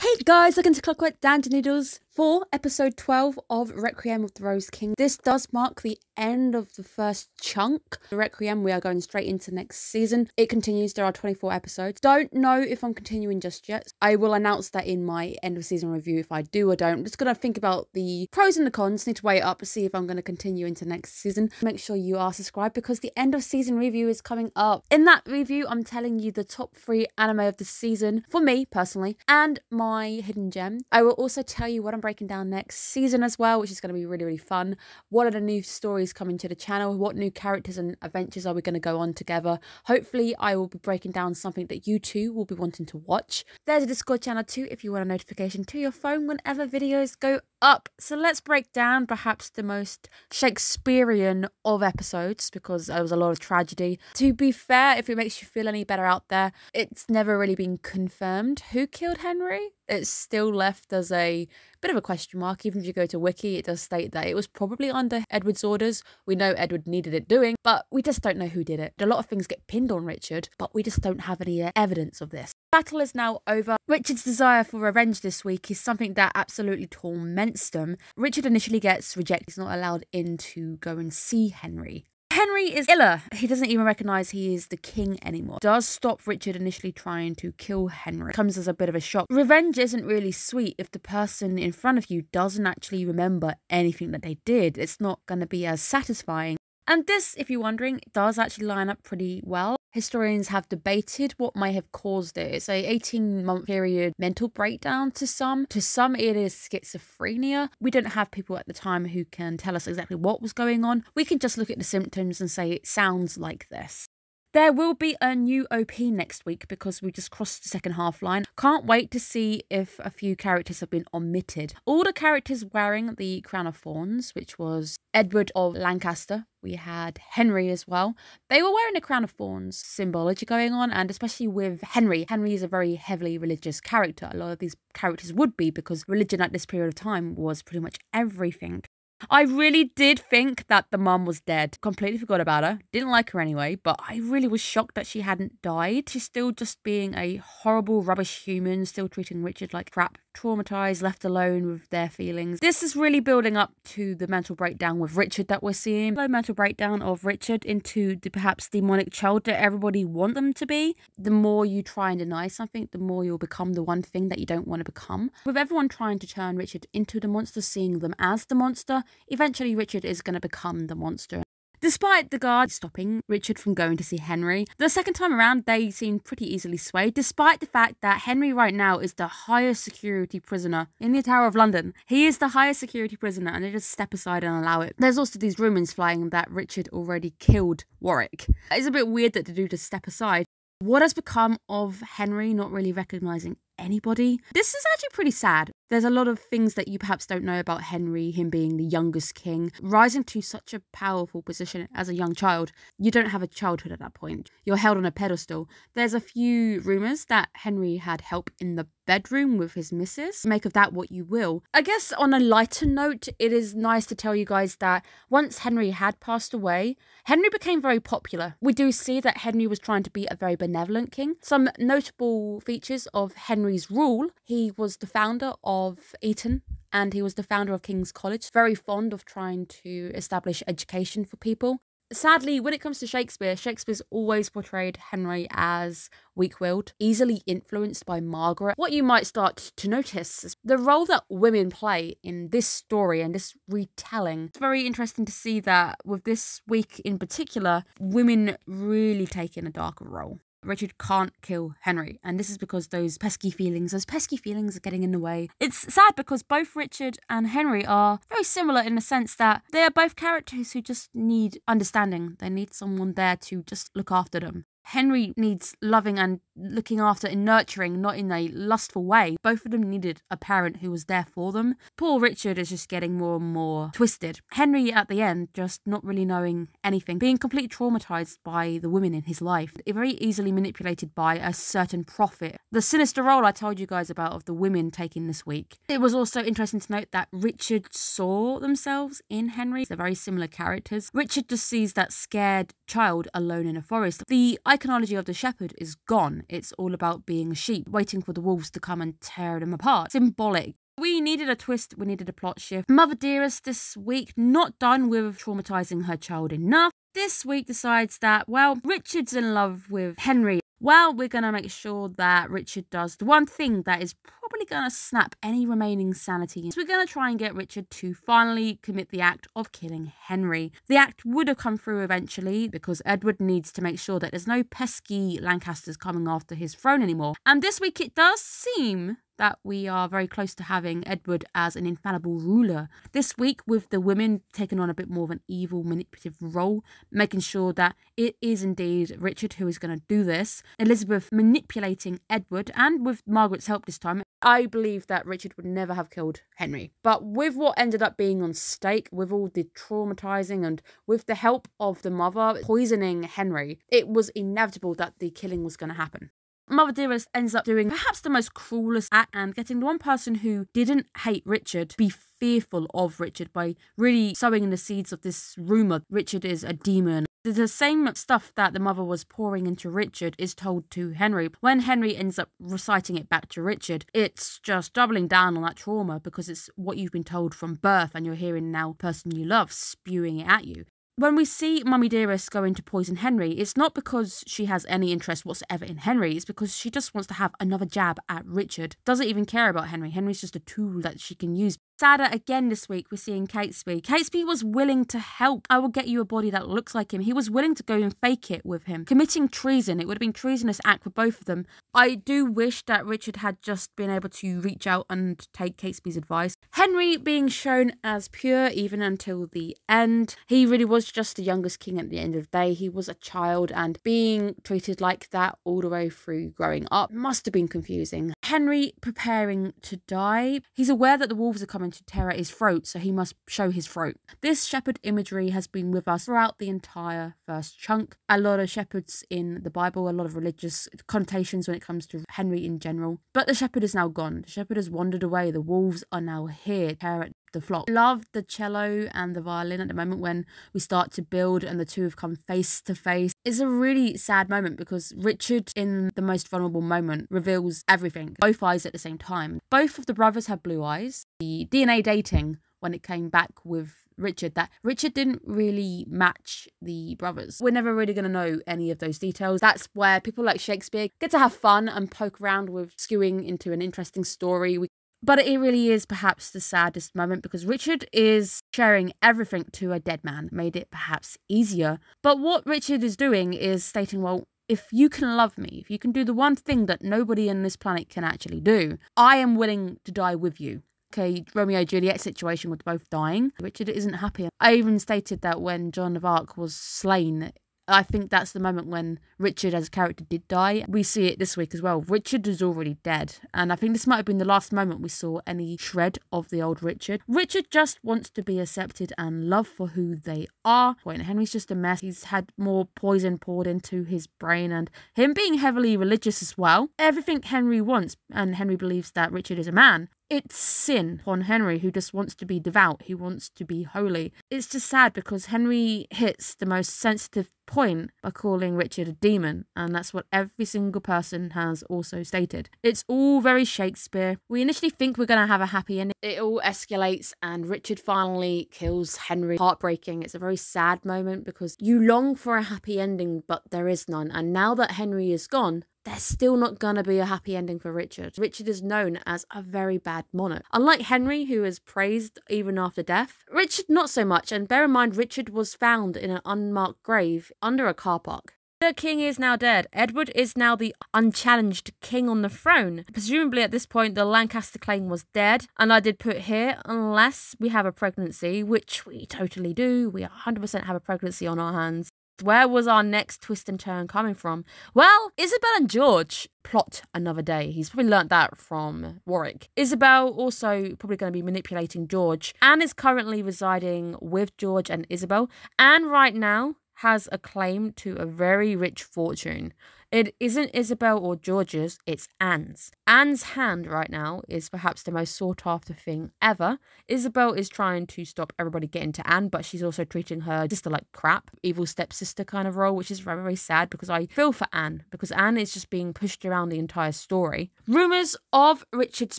Hey guys, welcome to Clockwork down to Noodles for episode 12 of Requiem of the Rose King. This does mark the end of the first chunk. The Requiem, we are going straight into next season. It continues, there are 24 episodes. Don't know if I'm continuing just yet. I will announce that in my end of season review if I do or don't. I'm just going to think about the pros and the cons, need to weigh it up to see if I'm going to continue into next season. Make sure you are subscribed because the end of season review is coming up. In that review, I'm telling you the top 3 anime of the season, for me personally, and my hidden gem. I will also tell you what I'm breaking down next season as well, which is going to be really fun. What are the new stories coming to the channel? What new characters and adventures are we going to go on together? Hopefully I will be breaking down something that you too will be wanting to watch. There's a Discord channel too if you want a notification to your phone whenever videos go up. So let's break down perhaps the most Shakespearean of episodes, because there was a lot of tragedy. To be fair, if it makes you feel any better out there, it's never really been confirmed who killed Henry. It's still left as a bit of a question mark. Even if you go to Wiki, it does state that it was probably under Edward's orders. We know Edward needed it doing, but we just don't know who did it. A lot of things get pinned on Richard, but we just don't have any evidence of this. Battle is now over. Richard's desire for revenge this week is something that absolutely torments them. Richard initially gets rejected. He's not allowed in to go and see Henry. Henry is iller. He doesn't even recognise he is the king anymore. Does stop Richard initially trying to kill Henry. Comes as a bit of a shock. Revenge isn't really sweet if the person in front of you doesn't actually remember anything that they did. It's not going to be as satisfying. And this, if you're wondering, does actually line up pretty well. Historians have debated what may have caused it. It's a 18-month period mental breakdown to some. To some, it is schizophrenia. We don't have people at the time who can tell us exactly what was going on. We can just look at the symptoms and say it sounds like this. There will be a new OP next week because we just crossed the second half line. Can't wait to see if a few characters have been omitted. All the characters wearing the crown of thorns, which was Edward of Lancaster. We had Henry as well. They were wearing a crown of thorns symbology going on, and especially with Henry. Henry is a very heavily religious character. A lot of these characters would be because religion at this period of time was pretty much everything. I really did think that the mum was dead. Completely forgot about her. Didn't like her anyway, but I really was shocked that she hadn't died. She's still just being a horrible, rubbish human, still treating Richard like crap. Traumatized, left alone with their feelings. This is really building up to the mental breakdown with Richard that we're seeing. The mental breakdown of Richard into the perhaps demonic child that everybody wants them to be. The more you try and deny something, the more you'll become the one thing that you don't want to become. With everyone trying to turn Richard into the monster, seeing them as the monster, eventually Richard is going to become the monster. Despite the guard stopping Richard from going to see Henry, the second time around they seem pretty easily swayed, despite the fact that Henry right now is the highest security prisoner in the Tower of London. He is the highest security prisoner and they just step aside and allow it. There's also these rumours flying that Richard already killed Warwick. It's a bit weird that they do just step aside. What has become of Henry not really recognising anybody? This is actually pretty sad. There's a lot of things that you perhaps don't know about Henry, him being the youngest king, rising to such a powerful position as a young child. You don't have a childhood at that point. You're held on a pedestal. There's a few rumours that Henry had help in the bedroom with his missus. Make of that what you will. I guess on a lighter note, it is nice to tell you guys that once Henry had passed away, Henry became very popular. We do see that Henry was trying to be a very benevolent king. Some notable features of Henry's rule: he was the founder of Eton and he was the founder of King's College. Very fond of trying to establish education for people. Sadly, when it comes to Shakespeare, Shakespeare's always portrayed Henry as weak-willed, easily influenced by Margaret. What you might start to notice is the role that women play in this story and this retelling. It's very interesting to see that with this week in particular, women really take in a darker role. Richard can't kill Henry, and this is because those pesky feelings are getting in the way. It's sad because both Richard and Henry are very similar in the sense that they are both characters who just need understanding. They need someone there to just look after them. Henry needs loving and looking after and nurturing, not in a lustful way. Both of them needed a parent who was there for them. Poor Richard is just getting more and more twisted. Henry, at the end, just not really knowing anything, being completely traumatized by the women in his life, very easily manipulated by a certain prophet. The sinister role I told you guys about of the women taking this week. It was also interesting to note that Richard saw themselves in Henry. They're very similar characters. Richard just sees that scared child alone in a forest. The iconology of the shepherd is gone. It's all about being a sheep, waiting for the wolves to come and tear them apart. Symbolic. We needed a twist, we needed a plot shift. Mother Dearest this week, not done with traumatising her child enough. This week decides that, well, Richard's in love with Henry. Well, we're going to make sure that Richard does the one thing that is probably going to snap any remaining sanity. So we're going to try and get Richard to finally commit the act of killing Henry. The act would have come through eventually because Edward needs to make sure that there's no pesky Lancasters coming after his throne anymore. And this week it does seem that we are very close to having Edward as an infallible ruler. This week, with the women taking on a bit more of an evil, manipulative role, making sure that it is indeed Richard who is going to do this. Elizabeth manipulating Edward, and with Margaret's help this time, I believe that Richard would never have killed Henry. But with what ended up being on stake, with all the traumatising and with the help of the mother poisoning Henry, it was inevitable that the killing was going to happen. Mother Dearest ends up doing perhaps the most cruelest act and getting the one person who didn't hate Richard be fearful of Richard by really sowing in the seeds of this rumour Richard is a demon. The same stuff that the mother was pouring into Richard is told to Henry. When Henry ends up reciting it back to Richard, it's just doubling down on that trauma because it's what you've been told from birth and you're hearing now the person you love spewing it at you. When we see Mummy Dearest going to poison Henry, it's not because she has any interest whatsoever in Henry, it's because she just wants to have another jab at Richard. Doesn't even care about Henry. Henry's just a tool that she can use. Sadder again this week, we're seeing Catesby. Catesby was willing to help. I will get you a body that looks like him. He was willing to go and fake it with him. Committing treason. It would have been treasonous act for both of them. I do wish that Richard had just been able to reach out and take Catesby's advice. Henry being shown as pure even until the end. He really was just the youngest king at the end of the day. He was a child, and being treated like that all the way through growing up must have been confusing. Henry preparing to die. He's aware that the wolves are coming to tear at his throat, so he must show his throat. This shepherd imagery has been with us throughout the entire first chunk. A lot of shepherds in the Bible, a lot of religious connotations when it comes to Henry in general. But the shepherd is now gone. The shepherd has wandered away. The wolves are now here to tear at the flock. Love the cello and the violin at the moment when we start to build and the two have come face to face. It's a really sad moment because Richard, in the most vulnerable moment, reveals everything, both eyes at the same time. Both of the brothers have blue eyes. The DNA dating, when it came back with Richard, that Richard didn't really match the brothers. We're never really going to know any of those details. That's where people like Shakespeare get to have fun and poke around with skewing into an interesting story. But it really is perhaps the saddest moment because Richard is sharing everything to a dead man, made it perhaps easier. But what Richard is doing is stating, well, if you can love me, if you can do the one thing that nobody on this planet can actually do, I am willing to die with you. Okay, Romeo and Juliet situation with both dying. Richard isn't happy. I even stated that when Joan of Arc was slain, I think that's the moment when Richard as a character did die. We see it this week as well. Richard is already dead. And I think this might have been the last moment we saw any shred of the old Richard. Richard just wants to be accepted and loved for who they are. When Henry's just a mess. He's had more poison poured into his brain and him being heavily religious as well. Everything Henry wants, and Henry believes that Richard is a man, it's sin upon Henry, who just wants to be devout. He wants to be holy. It's just sad because Henry hits the most sensitive point by calling Richard a demon, and that's what every single person has also stated. It's all very Shakespeare. We initially think we're going to have a happy ending. It all escalates and Richard finally kills Henry. Heartbreaking. It's a very sad moment because you long for a happy ending, but there is none. And now that Henry is gone, there's still not going to be a happy ending for Richard. Richard is known as a very bad monarch. Unlike Henry, who is praised even after death, Richard not so much. And bear in mind, Richard was found in an unmarked grave under a car park. The king is now dead. Edward is now the unchallenged king on the throne. Presumably at this point, the Lancaster claim was dead. And I did put here, unless we have a pregnancy, which we totally do. We 100% have a pregnancy on our hands. Where was our next twist and turn coming from? Well, Isabel and George plot another day. He's probably learnt that from Warwick. Isabel also probably going to be manipulating George. Anne is currently residing with George and Isabel. Anne right now has a claim to a very rich fortune. It isn't Isabel or George's, it's Anne's. Anne's hand right now is perhaps the most sought after thing ever. Isabel is trying to stop everybody getting to Anne, but she's also treating her sister like crap, evil stepsister kind of role, which is very, very sad because I feel for Anne, because Anne is just being pushed around the entire story. Rumours of Richard's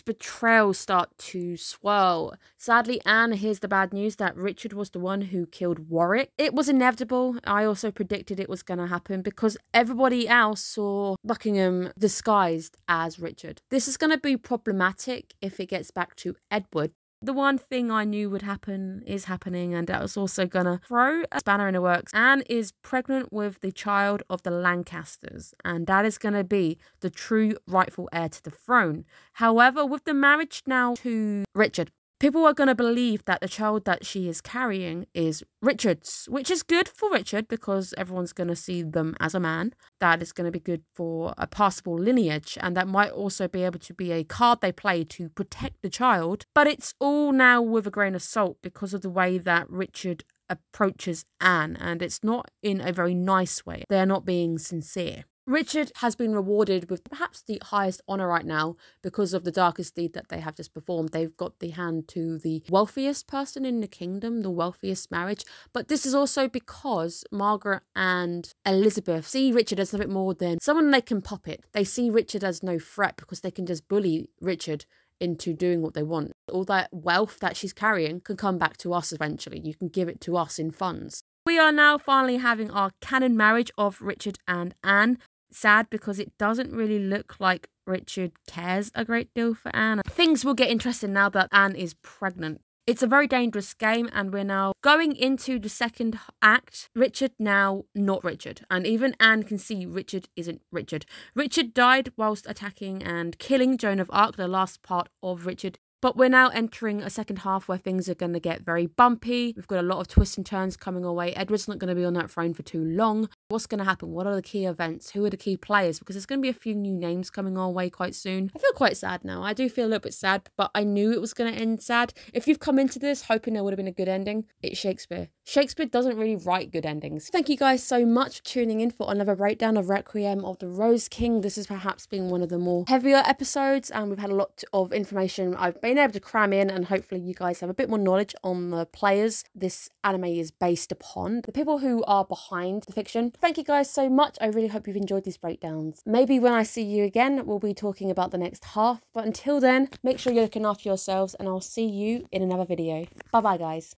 betrayal start to swirl. Sadly, Anne hears the bad news that Richard was the one who killed Warwick. It was inevitable. I also predicted it was going to happen because everybody else saw Buckingham disguised as Richard. This is going to be problematic if it gets back to Edward. The one thing I knew would happen is happening, and that was also gonna throw a spanner in the works. Anne is pregnant with the child of the Lancasters, and that is gonna be the true rightful heir to the throne. However, with the marriage now to Richard, people are going to believe that the child that she is carrying is Richard's, which is good for Richard because everyone's going to see them as a man. That is going to be good for a passable lineage, and that might also be able to be a card they play to protect the child. But it's all now with a grain of salt because of the way that Richard approaches Anne, and it's not in a very nice way. They're not being sincere. Richard has been rewarded with perhaps the highest honour right now because of the darkest deed that they have just performed. They've got the hand to the wealthiest person in the kingdom, the wealthiest marriage. But this is also because Margaret and Elizabeth see Richard as a bit more than someone they can puppet. They see Richard as no threat because they can just bully Richard into doing what they want. All that wealth that she's carrying can come back to us eventually. You can give it to us in funds. We are now finally having our canon marriage of Richard and Anne. Sad because it doesn't really look like Richard cares a great deal for Anne. Things will get interesting now that Anne is pregnant. It's a very dangerous game, and we're now going into the second act. Richard now not Richard, and even Anne can see Richard isn't Richard. Richard died whilst attacking and killing Joan of Arc, the last part of Richard. But we're now entering a second half where things are going to get very bumpy. We've got a lot of twists and turns coming our way. Edward's not going to be on that throne for too long. What's going to happen? What are the key events? Who are the key players? Because there's going to be a few new names coming our way quite soon. I feel quite sad now. I do feel a little bit sad, but I knew it was going to end sad. If you've come into this hoping there would have been a good ending, it's Shakespeare. Shakespeare doesn't really write good endings. Thank you guys so much for tuning in for another breakdown of Requiem of the Rose King. This has perhaps been one of the more heavier episodes, and we've had a lot of information I've been able to cram in, and hopefully you guys have a bit more knowledge on the players this anime is based upon, the people who are behind the fiction. Thank you guys so much. I really hope you've enjoyed these breakdowns. Maybe when I see you again, we'll be talking about the next half, but until then, make sure you're looking after yourselves, and I'll see you in another video. Bye bye guys.